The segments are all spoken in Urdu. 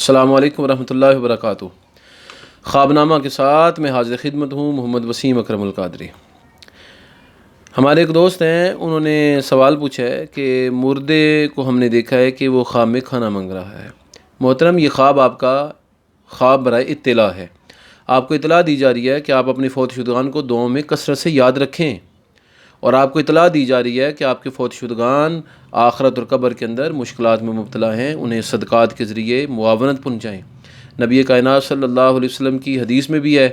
السلام علیکم ورحمۃ اللہ وبرکاتہ۔ خواب نامہ کے ساتھ میں حاضر خدمت ہوں محمد وسیم اکرم القادری۔ ہمارے ایک دوست ہیں، انہوں نے سوال پوچھا ہے کہ مردے کو ہم نے دیکھا ہے کہ وہ خواب میں کھانا مانگ رہا ہے۔ محترم، یہ خواب آپ کا خواب برائے اطلاع ہے۔ آپ کو اطلاع دی جا رہی ہے کہ آپ اپنے فوت شدگان کو دعاؤں میں کثرت سے یاد رکھیں، اور آپ کو اطلاع دی جا رہی ہے کہ آپ کے فوت شدگان آخرت اور قبر کے اندر مشکلات میں مبتلا ہیں، انہیں صدقات کے ذریعے معاونت پہنچائیں۔ نبی کائنات صلی اللہ علیہ وسلم کی حدیث میں بھی ہے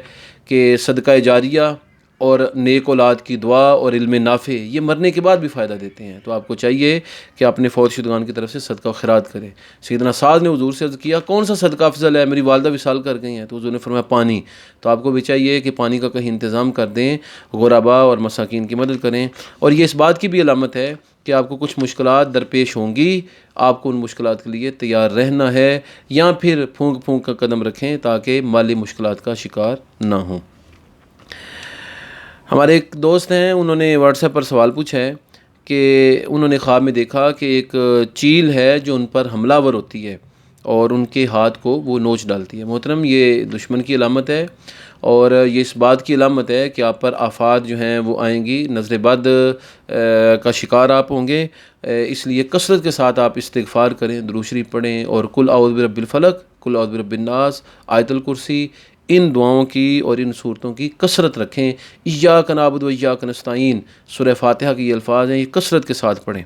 کہ صدقہ جاریہ اور نیک اولاد کی دعا اور علم نافع یہ مرنے کے بعد بھی فائدہ دیتے ہیں، تو آپ کو چاہیے کہ اپنے فوت شدگان کی طرف سے صدقہ و خیرات کریں۔ سیدنا سعد نے حضور سے عرض کیا، کون سا صدقہ افضل ہے؟ میری والدہ وصال کر گئی ہیں، تو حضور نے فرمایا پانی۔ تو آپ کو بھی چاہیے کہ پانی کا کہیں انتظام کر دیں، غرباء اور مساکین کی مدد کریں۔ اور یہ اس بات کی بھی علامت ہے کہ آپ کو کچھ مشکلات درپیش ہوں گی، آپ کو ان مشکلات کے لیے تیار رہنا ہے، یا پھر پھونک پھونک کا قدم رکھیں تاکہ مالی مشکلات کا شکار نہ ہوں۔ ہمارے ایک دوست ہیں، انہوں نے واٹس ایپ پر سوال پوچھا ہے کہ انہوں نے خواب میں دیکھا کہ ایک چیل ہے جو ان پر حملہ ور ہوتی ہے اور ان کے ہاتھ کو وہ نوچ ڈالتی ہے۔ محترم، یہ دشمن کی علامت ہے، اور یہ اس بات کی علامت ہے کہ آپ پر آفات جو ہیں وہ آئیں گی، نظر بد کا شکار آپ ہوں گے۔ اس لیے کثرت کے ساتھ آپ استغفار کریں، درود شریف پڑھیں، اور قل اعوذ برب الفلق، قل اعوذ برب الناس، آیت الکرسی، ان دعاؤں کی اور ان صورتوں کی کثرت رکھیں۔ ایاک نعبد و ایاک نستعین، سورہ فاتحہ کی یہ الفاظ ہیں، یہ کثرت کے ساتھ پڑھیں۔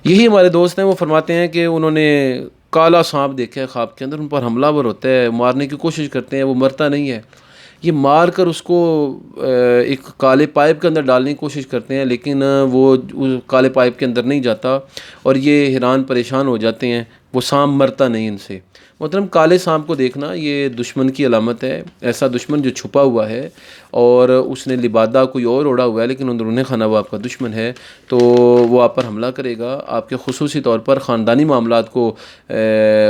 یہی ہمارے دوست ہیں، وہ فرماتے ہیں کہ انہوں نے کالا سانپ دیکھا ہے خواب کے اندر، ان پر حملہ ور ہوتا ہے، مارنے کی کوشش کرتے ہیں، وہ مرتا نہیں ہے، یہ مار کر اس کو ایک کالے پائپ کے اندر ڈالنے کی کوشش کرتے ہیں، لیکن وہ کالے پائپ کے اندر نہیں جاتا، اور یہ حیران پریشان ہو جاتے ہیں، وہ سانپ مرتا نہیں ان سے۔ محترم، کالے سانپ کو دیکھنا یہ دشمن کی علامت ہے، ایسا دشمن جو چھپا ہوا ہے اور اس نے لبادہ کوئی اور اوڑا ہوا ہے لیکن اندرون خانہ وہ آپ کا دشمن ہے، تو وہ آپ پر حملہ کرے گا، آپ کے خصوصی طور پر خاندانی معاملات کو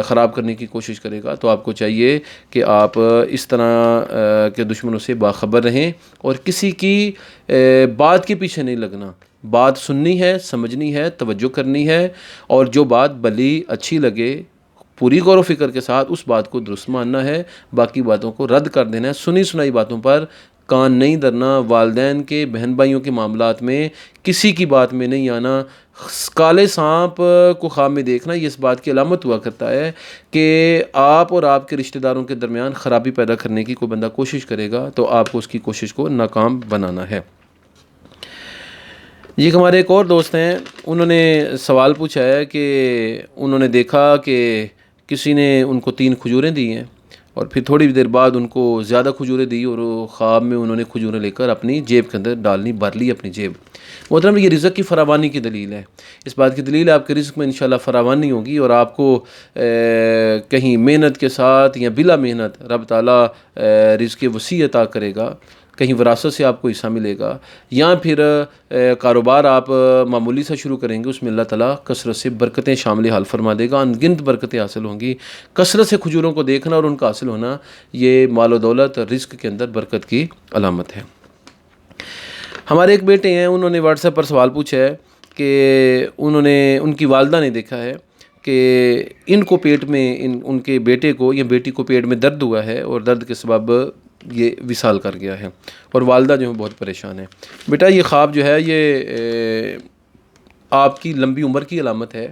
خراب کرنے کی کوشش کرے گا۔ تو آپ کو چاہیے کہ آپ اس طرح کے دشمنوں سے باخبر رہیں، اور کسی کی بات کے پیچھے نہیں لگنا۔ بات سننی ہے، سمجھنی ہے، توجہ کرنی ہے، اور جو بات بھلی اچھی لگے پوری غور و فکر کے ساتھ اس بات کو درست ماننا ہے، باقی باتوں کو رد کر دینا ہے۔ سنی سنائی باتوں پر کان نہیں دھرنا، والدین کے، بہن بھائیوں کے معاملات میں کسی کی بات میں نہیں آنا۔ کالے سانپ کو خواب میں دیکھنا یہ اس بات کی علامت ہوا کرتا ہے کہ آپ اور آپ کے رشتہ داروں کے درمیان خرابی پیدا کرنے کی کوئی بندہ کوشش کرے گا، تو آپ کو اس کی کوشش کو ناکام بنانا ہے۔ یہ ہمارے ایک اور دوست ہیں، انہوں نے سوال پوچھا ہے کہ انہوں نے دیکھا کہ کسی نے ان کو 3 کھجوریں دی ہیں، اور پھر تھوڑی دیر بعد ان کو زیادہ کھجوریں دی، اور خواب میں انہوں نے کھجوریں لے کر اپنی جیب کے اندر ڈالنی، بھر لی اپنی جیب۔ محترم، یہ رزق کی فراوانی کی دلیل ہے، اس بات کی دلیل ہے آپ کے رزق میں انشاءاللہ فراوانی ہوگی، اور آپ کو کہیں محنت کے ساتھ یا بلا محنت رب تعالیٰ رزق وسیع عطا کرے گا، کہیں وراثت سے آپ کو حصہ ملے گا، یا پھر کاروبار آپ معمولی سے شروع کریں گے، اس میں اللہ تعالیٰ کثرت سے برکتیں شامل حال فرما دے گا، ان گنت برکتیں حاصل ہوں گی۔ کثرت سے کھجوروں کو دیکھنا اور ان کا حاصل ہونا یہ مال و دولت اور رزق کے اندر برکت کی علامت ہے۔ ہمارے ایک بیٹے ہیں، انہوں نے واٹس ایپ پر سوال پوچھا ہے کہ ان کی والدہ نے دیکھا ہے کہ ان کو پیٹ میں ان کے بیٹے کو یا بیٹی کو پیٹ میں درد ہوا ہے، اور درد کے سبب یہ وصال کر گیا ہے، اور والدہ جو ہے بہت پریشان ہے۔ بیٹا، یہ خواب جو ہے یہ آپ کی لمبی عمر کی علامت ہے۔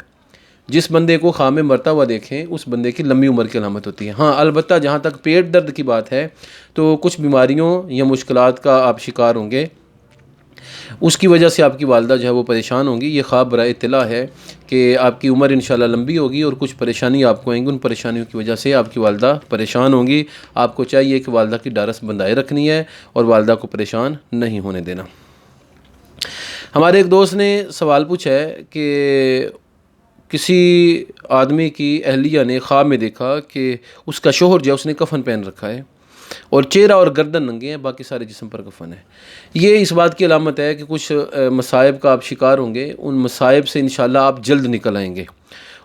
جس بندے کو خواب میں مرتا ہوا دیکھیں اس بندے کی لمبی عمر کی علامت ہوتی ہے۔ ہاں، البتہ جہاں تک پیٹ درد کی بات ہے تو کچھ بیماریوں یا مشکلات کا آپ شکار ہوں گے، اس کی وجہ سے آپ کی والدہ جو ہے وہ پریشان ہوں گی۔ یہ خواب برائے اطلاع ہے کہ آپ کی عمر انشاءاللہ لمبی ہوگی، اور کچھ پریشانی آپ کو آئیں گی، ان پریشانیوں کی وجہ سے آپ کی والدہ پریشان ہوں گی۔ آپ کو چاہیے کہ والدہ کی ڈھارس بندھائے رکھنی ہے اور والدہ کو پریشان نہیں ہونے دینا۔ ہمارے ایک دوست نے سوال پوچھا ہے کہ کسی آدمی کی اہلیہ نے خواب میں دیکھا کہ اس کا شوہر جو ہے اس نے کفن پہن رکھا ہے، اور چہرہ اور گردن ننگے ہیں، باقی سارے جسم پر کفن ہے۔ یہ اس بات کی علامت ہے کہ کچھ مصائب کا آپ شکار ہوں گے، ان مصائب سے انشاءاللہ آپ جلد نکل آئیں گے،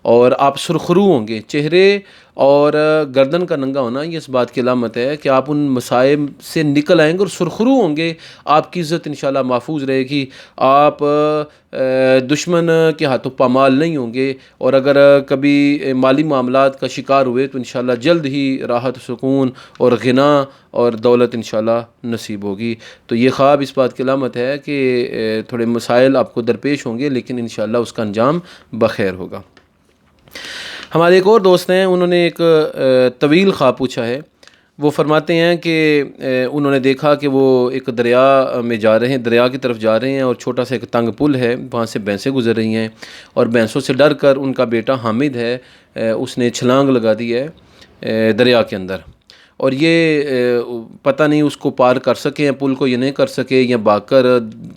اور آپ سرخرو ہوں گے. چہرے اور گردن کا ننگا ہونا یہ اس بات کی علامت ہے کہ آپ ان مصائب سے نکل آئیں گے اور سرخرو ہوں گے. آپ کی عزت انشاءاللہ محفوظ رہے گی. آپ دشمن کے ہاتھوں پامال نہیں ہوں گے. اور اگر کبھی مالی معاملات کا شکار ہوئے تو انشاءاللہ جلد ہی راحت سکون اور غنا اور دولت انشاءاللہ نصیب ہوگی. تو یہ خواب اس بات کی علامت ہے کہ تھوڑے مسائل آپ کو درپیش ہوں گے لیکن انشاءاللہ اس کا انجام بخیر ہوگا. ہمارے ایک اور دوست ہیں, انہوں نے ایک طویل خواب پوچھا ہے. وہ فرماتے ہیں کہ انہوں نے دیکھا کہ وہ ایک دریا میں جا رہے ہیں, دریا کی طرف جا رہے ہیں اور چھوٹا سا ایک تنگ پل ہے, وہاں سے بھینسیں گزر رہی ہیں اور بھینسوں سے ڈر کر ان کا بیٹا حامد ہے اس نے چھلانگ لگا دی ہے دریا کے اندر. اور یہ پتہ نہیں اس کو پار کر سکے ہیں پل کو یا نہیں کر سکے, یا بھاگ کر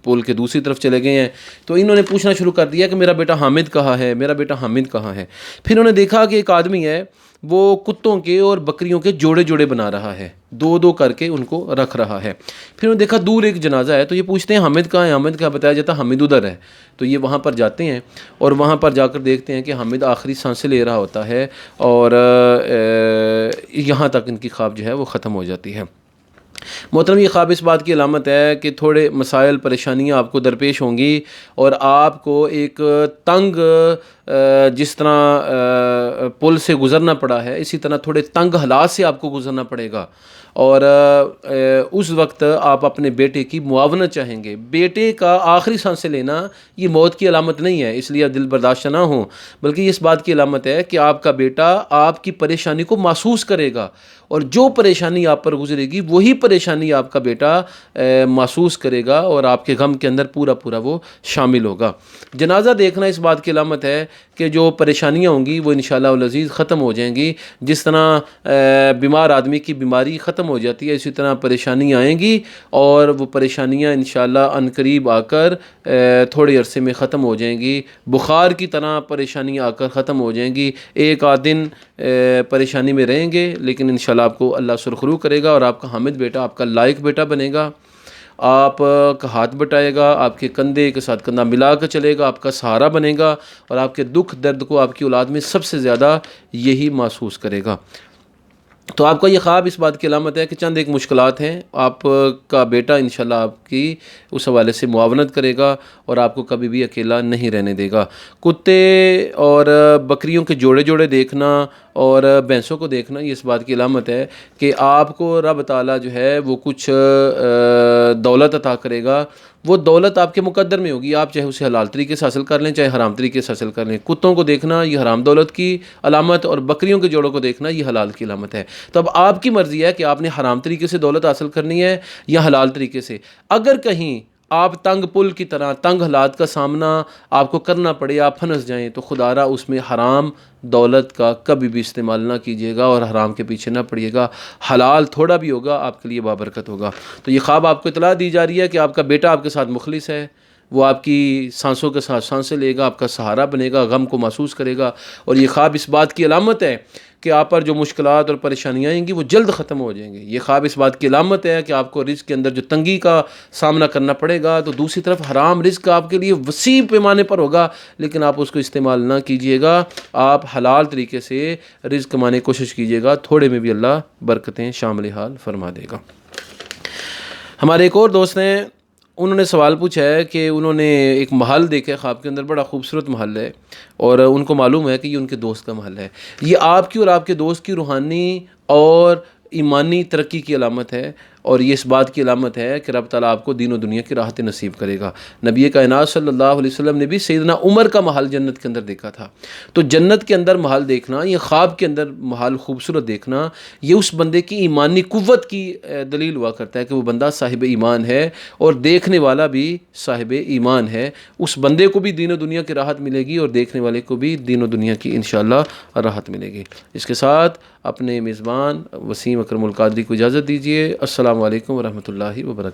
پل کے دوسری طرف چلے گئے ہیں. تو انہوں نے پوچھنا شروع کر دیا کہ میرا بیٹا حامد کہاں ہے, میرا بیٹا حامد کہاں ہے. پھر انہوں نے دیکھا کہ ایک آدمی ہے وہ کتوں کے اور بکریوں کے جوڑے جوڑے بنا رہا ہے, دو دو کر کے ان کو رکھ رہا ہے. پھر انہوں نے دیکھا دور ایک جنازہ ہے, تو یہ پوچھتے ہیں حامد کہاں ہے, حامد کہاں, بتایا جاتا حامد ادھر ہے. تو یہ وہاں پر جاتے ہیں اور وہاں پر جا کر دیکھتے ہیں کہ حامد آخری سانسیں لے رہا ہوتا ہے اور یہاں تک ان کی خواب جو ہے وہ ختم ہو جاتی ہے. محترم, یہ خواب اس بات کی علامت ہے کہ تھوڑے مسائل پریشانیاں آپ کو درپیش ہوں گی اور آپ کو ایک تنگ جس طرح پل سے گزرنا پڑا ہے اسی طرح تھوڑے تنگ حالات سے آپ کو گزرنا پڑے گا. اور اس وقت آپ اپنے بیٹے کی معاونت چاہیں گے. بیٹے کا آخری سانسیں لینا یہ موت کی علامت نہیں ہے, اس لیے آپ دل برداشت نہ ہوں, بلکہ یہ اس بات کی علامت ہے کہ آپ کا بیٹا آپ کی پریشانی کو محسوس کرے گا اور جو پریشانی آپ پر گزرے گی وہی پریشانی آپ کا بیٹا محسوس کرے گا اور آپ کے غم کے اندر پورا پورا وہ شامل ہوگا. جنازہ دیکھنا اس بات کی علامت ہے کہ جو پریشانیاں ہوں گی وہ انشاءاللہ العزیز ختم ہو جائیں گی. جس طرح بیمار آدمی کی بیماری ختم ہو جاتی ہے اسی طرح پریشانیاں آئیں گی اور وہ پریشانیاں انشاءاللہ عنقریب آ کر تھوڑے عرصے میں ختم ہو جائیں گی. بخار کی طرح پریشانیاں آ کر ختم ہو جائیں گی. ایک آدھ دن پریشانی میں رہیں گے لیکن انشاءاللہ آپ کو اللہ سرخرو کرے گا اور آپ کا حامد بیٹا آپ کا لائق بیٹا بنے گا. آپ کا ہاتھ بٹائے گا, آپ کے کندھے کے ساتھ کندھا ملا کر چلے گا, آپ کا سہارا بنے گا اور آپ کے دکھ درد کو آپ کی اولاد میں سب سے زیادہ یہی محسوس کرے گا. تو آپ کا یہ خواب اس بات کی علامت ہے کہ چند ایک مشکلات ہیں, آپ کا بیٹا انشاءاللہ آپ کی اس حوالے سے معاونت کرے گا اور آپ کو کبھی بھی اکیلا نہیں رہنے دے گا. کتے اور بکریوں کے جوڑے جوڑے دیکھنا اور بھینسوں کو دیکھنا یہ اس بات کی علامت ہے کہ آپ کو رب تعالیٰ جو ہے وہ کچھ دولت عطا کرے گا. وہ دولت آپ کے مقدر میں ہوگی, آپ چاہے اسے حلال طریقے سے حاصل کر لیں چاہے حرام طریقے سے حاصل کر لیں. کتوں کو دیکھنا یہ حرام دولت کی علامت اور بکریوں کے جوڑوں کو دیکھنا یہ حلال کی علامت ہے. تو اب آپ کی مرضی ہے کہ آپ نے حرام طریقے سے دولت حاصل کرنی ہے یا حلال طریقے سے. اگر کہیں آپ تنگ پل کی طرح تنگ حالات کا سامنا آپ کو کرنا پڑے, آپ پھنس جائیں, تو خدا را اس میں حرام دولت کا کبھی بھی استعمال نہ کیجیے گا اور حرام کے پیچھے نہ پڑیے گا. حلال تھوڑا بھی ہوگا آپ کے لیے بابرکت ہوگا. تو یہ خواب آپ کو اطلاع دی جا رہی ہے کہ آپ کا بیٹا آپ کے ساتھ مخلص ہے, وہ آپ کی سانسوں کے ساتھ سانسیں لے گا, آپ کا سہارا بنے گا, غم کو محسوس کرے گا. اور یہ خواب اس بات کی علامت ہے کہ آپ پر جو مشکلات اور پریشانیاں آئیں گی وہ جلد ختم ہو جائیں گے. یہ خواب اس بات کی علامت ہے کہ آپ کو رزق کے اندر جو تنگی کا سامنا کرنا پڑے گا تو دوسری طرف حرام رزق آپ کے لیے وسیع پیمانے پر ہوگا لیکن آپ اس کو استعمال نہ کیجیے گا. آپ حلال طریقے سے رزق کمانے کی کوشش کیجیے گا, تھوڑے میں بھی اللہ برکتیں شامل حال فرما دے گا. ہمارے ایک اور دوست ہیں, انہوں نے سوال پوچھا ہے کہ انہوں نے ایک محل دیکھا خواب کے اندر, بڑا خوبصورت محل ہے اور ان کو معلوم ہے کہ یہ ان کے دوست کا محل ہے. یہ آپ کی اور آپ کے دوست کی روحانی اور ایمانی ترقی کی علامت ہے اور یہ اس بات کی علامت ہے کہ رب تعالیٰ آپ کو دین و دنیا کی راحت نصیب کرے گا. نبی کائنات صلی اللہ علیہ وسلم نے بھی سیدنا عمر کا محل جنت کے اندر دیکھا تھا. تو جنت کے اندر محل دیکھنا, یہ خواب کے اندر محل خوبصورت دیکھنا, یہ اس بندے کی ایمانی قوت کی دلیل ہوا کرتا ہے کہ وہ بندہ صاحب ایمان ہے اور دیکھنے والا بھی صاحب ایمان ہے. اس بندے کو بھی دین و دنیا کی راحت ملے گی اور دیکھنے والے کو بھی دین و دنیا کی انشاءاللہ راحت ملے گی. اس کے ساتھ اپنے میزبان وسیم اکرم القادری کو اجازت دیجیے. السلام علیکم ورحمۃ اللہ وبرکاتہ.